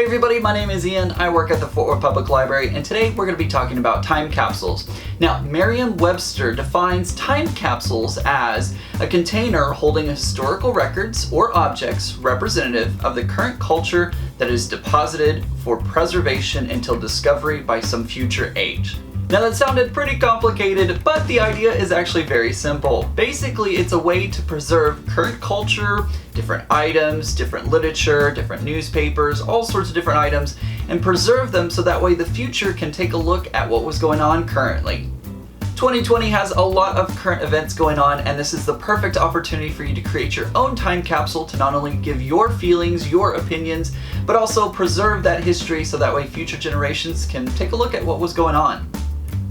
everybody, my name is Ian. I work at the Fort Worth Public Library, and today we're going to be talking about time capsules. Now, Merriam-Webster defines time capsules as a container holding historical records or objects representative of the current culture that is deposited for preservation until discovery by some future age. Now that sounded pretty complicated, but the idea is actually very simple. Basically, it's a way to preserve current culture, different items, different literature, different newspapers, all sorts of different items, and preserve them so that way the future can take a look at what was going on currently. 2020 has a lot of current events going on, and this is the perfect opportunity for you to create your own time capsule to not only give your feelings, your opinions, but also preserve that history so that way future generations can take a look at what was going on.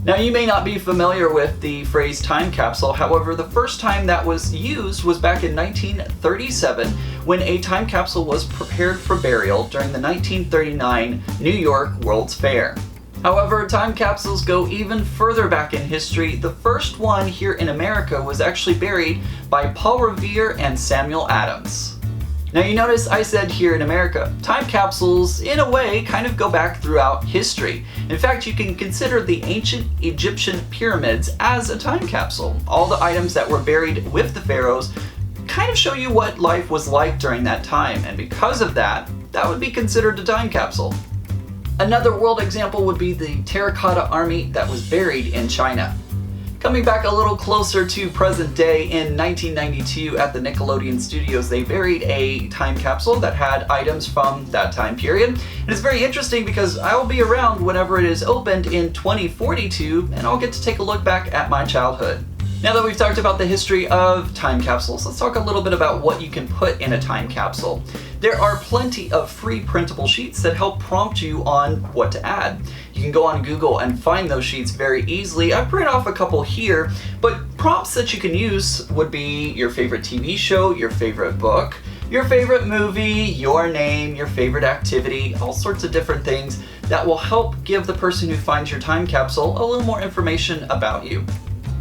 Now, you may not be familiar with the phrase time capsule. However, the first time that was used was back in 1937 when a time capsule was prepared for burial during the 1939 New York World's Fair. However, time capsules go even further back in history. The first one here in America was actually buried by Paul Revere and Samuel Adams. Now you notice I said here in America. Time capsules, in a way, kind of go back throughout history. In fact, you can consider the ancient Egyptian pyramids as a time capsule. All the items that were buried with the pharaohs kind of show you what life was like during that time, and because of that, that would be considered a time capsule. Another world example would be the terracotta army that was buried in China. Coming back a little closer to present day, in 1992 at the Nickelodeon Studios, they buried a time capsule that had items from that time period. And it's very interesting because I will be around whenever it is opened in 2042, and I'll get to take a look back at my childhood. Now that we've talked about the history of time capsules, let's talk a little bit about what you can put in a time capsule. There are plenty of free printable sheets that help prompt you on what to add. You can go on Google and find those sheets very easily. I've printed off a couple here, but prompts that you can use would be your favorite TV show, your favorite book, your favorite movie, your name, your favorite activity, all sorts of different things that will help give the person who finds your time capsule a little more information about you.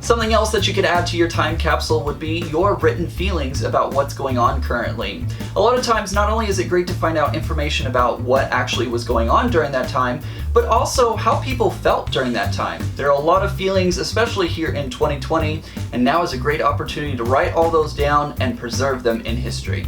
Something else that you could add to your time capsule would be your written feelings about what's going on currently. A lot of times, not only is it great to find out information about what actually was going on during that time, but also how people felt during that time. There are a lot of feelings, especially here in 2020, and now is a great opportunity to write all those down and preserve them in history.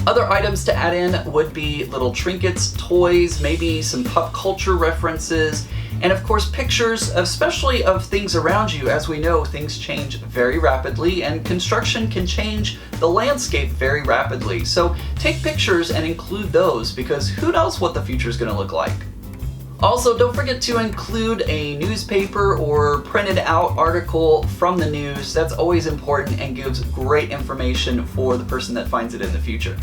Other items to add in would be little trinkets, toys, maybe some pop culture references, and of course pictures, especially of things around you. As we know, things change very rapidly and construction can change the landscape very rapidly. So take pictures and include those, because who knows what the future is going to look like. Also, don't forget to include a newspaper or printed out article from the news. That's always important and gives great information for the person that finds it in the future.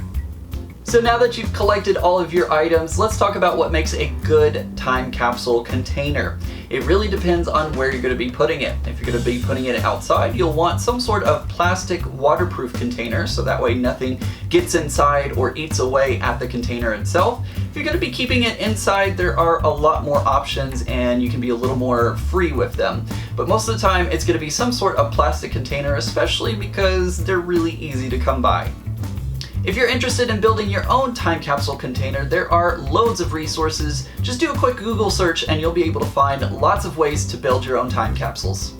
So now that you've collected all of your items, let's talk about what makes a good time capsule container. It really depends on where you're going to be putting it. If you're going to be putting it outside, you'll want some sort of plastic waterproof container so that way nothing gets inside or eats away at the container itself. If you're going to be keeping it inside, there are a lot more options and you can be a little more free with them. But most of the time, it's going to be some sort of plastic container, especially because they're really easy to come by. If you're interested in building your own time capsule container, there are loads of resources. Just do a quick Google search and you'll be able to find lots of ways to build your own time capsules.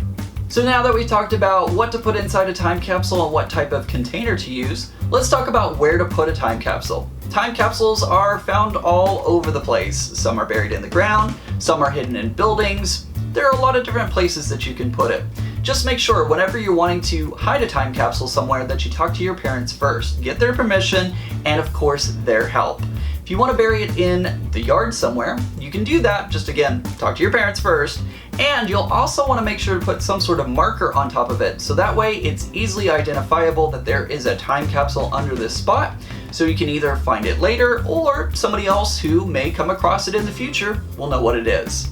So now that we've talked about what to put inside a time capsule and what type of container to use, let's talk about where to put a time capsule. Time capsules are found all over the place. Some are buried in the ground, some are hidden in buildings. There are a lot of different places that you can put it. Just make sure whenever you're wanting to hide a time capsule somewhere that you talk to your parents first. Get their permission and of course their help. If you want to bury it in the yard somewhere, you can do that. Just again, talk to your parents first. And you'll also want to make sure to put some sort of marker on top of it, so that way it's easily identifiable that there is a time capsule under this spot, so you can either find it later or somebody else who may come across it in the future will know what it is.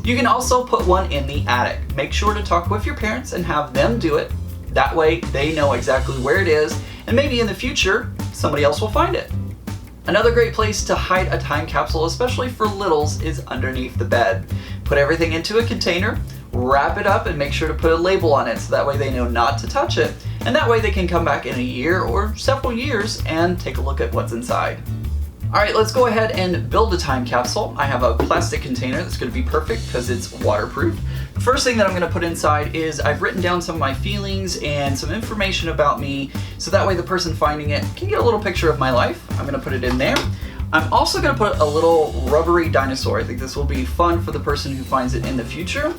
You can also put one in the attic. Make sure to talk with your parents and have them do it. That way they know exactly where it is, and maybe in the future somebody else will find it. Another great place to hide a time capsule, especially for littles, is underneath the bed. Put everything into a container, wrap it up, and make sure to put a label on it so that way they know not to touch it, and that way they can come back in a year or several years and take a look at what's inside. Alright, let's go ahead and build a time capsule. I have a plastic container that's going to be perfect because it's waterproof. The first thing that I'm going to put inside is I've written down some of my feelings and some information about me, so that way the person finding it can get a little picture of my life. I'm going to put it in there. I'm also going to put a little rubbery dinosaur. I think this will be fun for the person who finds it in the future.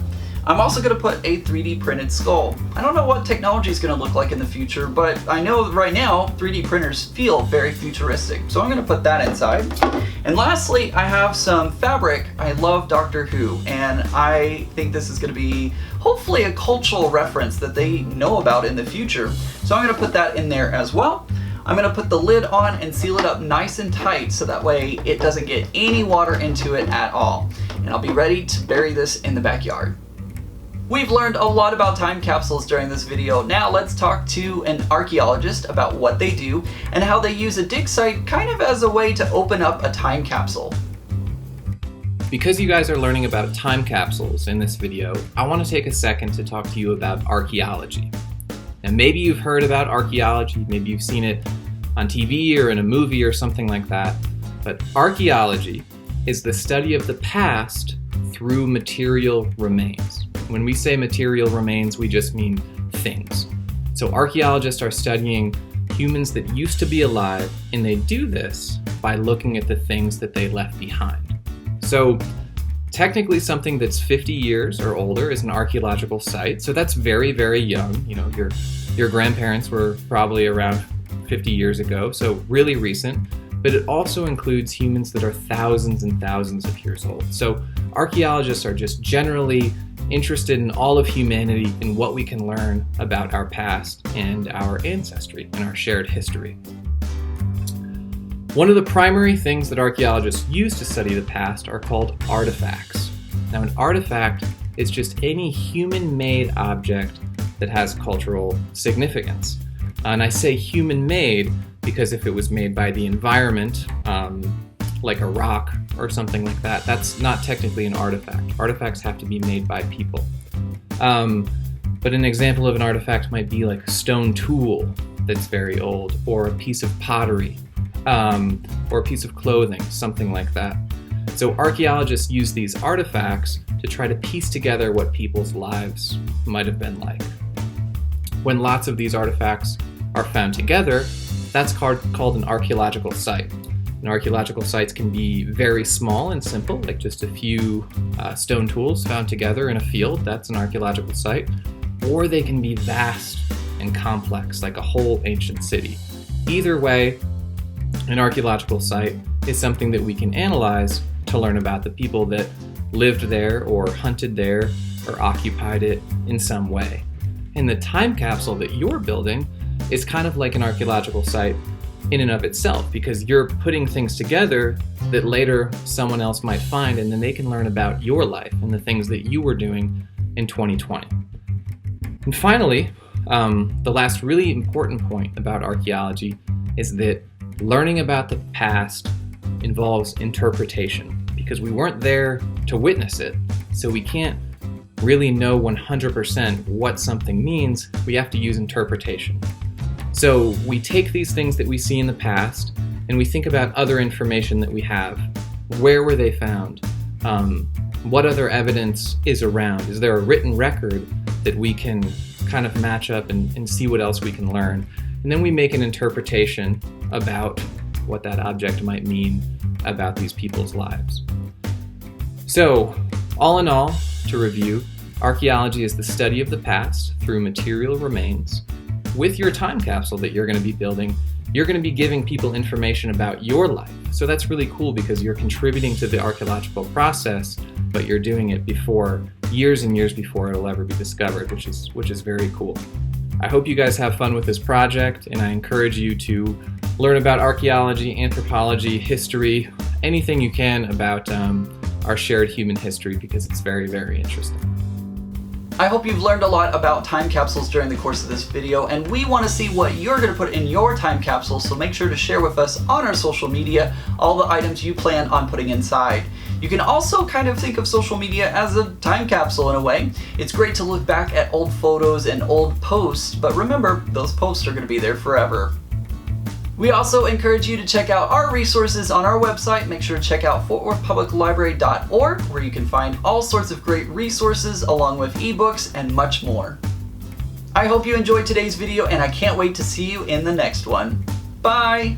I'm also going to put a 3D printed skull. I don't know what technology is going to look like in the future, but I know right now 3D printers feel very futuristic, so I'm going to put that inside. And lastly, I have some fabric. I love Doctor Who, and I think this is going to be hopefully a cultural reference that they know about in the future, so I'm going to put that in there as well. I'm going to put the lid on and seal it up nice and tight so that way it doesn't get any water into it at all. And I'll be ready to bury this in the backyard. We've learned a lot about time capsules during this video. Now let's talk to an archaeologist about what they do and how they use a dig site kind of as a way to open up a time capsule. Because you guys are learning about time capsules in this video, I want to take a second to talk to you about archaeology. And maybe you've heard about archaeology, maybe you've seen it on TV or in a movie or something like that, but archaeology is the study of the past through material remains. When we say material remains, we just mean things. So archaeologists are studying humans that used to be alive, and they do this by looking at the things that they left behind. So technically something that's 50 years or older is an archaeological site, so that's very, very young. You know, your grandparents were probably around 50 years ago, so really recent. But it also includes humans that are thousands and thousands of years old. So archaeologists are just generally interested in all of humanity and what we can learn about our past and our ancestry and our shared history. One of the primary things that archaeologists use to study the past are called artifacts. Now, an artifact is just any human-made object that has cultural significance. And I say human-made because if it was made by the environment, like a rock or something like that, that's not technically an artifact. Artifacts have to be made by people. But an example of an artifact might be like a stone tool that's very old, or a piece of pottery, or a piece of clothing, something like that. So archaeologists use these artifacts to try to piece together what people's lives might have been like. When lots of these artifacts are found together, that's called an archaeological site. And archaeological sites can be very small and simple, like just a few stone tools found together in a field. That's an archaeological site. Or they can be vast and complex, like a whole ancient city. Either way, an archaeological site is something that we can analyze to learn about the people that lived there or hunted there or occupied it in some way. And the time capsule that you're building is kind of like an archaeological site in and of itself, because you're putting things together that later someone else might find, and then they can learn about your life and the things that you were doing in 2020. And finally, the last really important point about archaeology is that learning about the past involves interpretation, because we weren't there to witness it, so we can't really know 100% what something means. We have to use interpretation. So we take these things that we see in the past and we think about other information that we have. Where were they found? What other evidence is around? Is there a written record that we can kind of match up and see what else we can learn? And then we make an interpretation about what that object might mean about these people's lives. So, all in all, to review, archaeology is the study of the past through material remains. With your time capsule that you're going to be building, you're going to be giving people information about your life. So that's really cool because you're contributing to the archaeological process, but you're doing it before, years and years before it'll ever be discovered, which is very cool. I hope you guys have fun with this project, and I encourage you to learn about archaeology, anthropology, history, anything you can about our shared human history, because it's very, very interesting. I hope you've learned a lot about time capsules during the course of this video, and we want to see what you're going to put in your time capsule, so make sure to share with us on our social media all the items you plan on putting inside. You can also kind of think of social media as a time capsule in a way. It's great to look back at old photos and old posts, but remember, those posts are going to be there forever. We also encourage you to check out our resources on our website. Make sure to check out fortworthpubliclibrary.org, where you can find all sorts of great resources along with ebooks and much more. I hope you enjoyed today's video, and I can't wait to see you in the next one. Bye!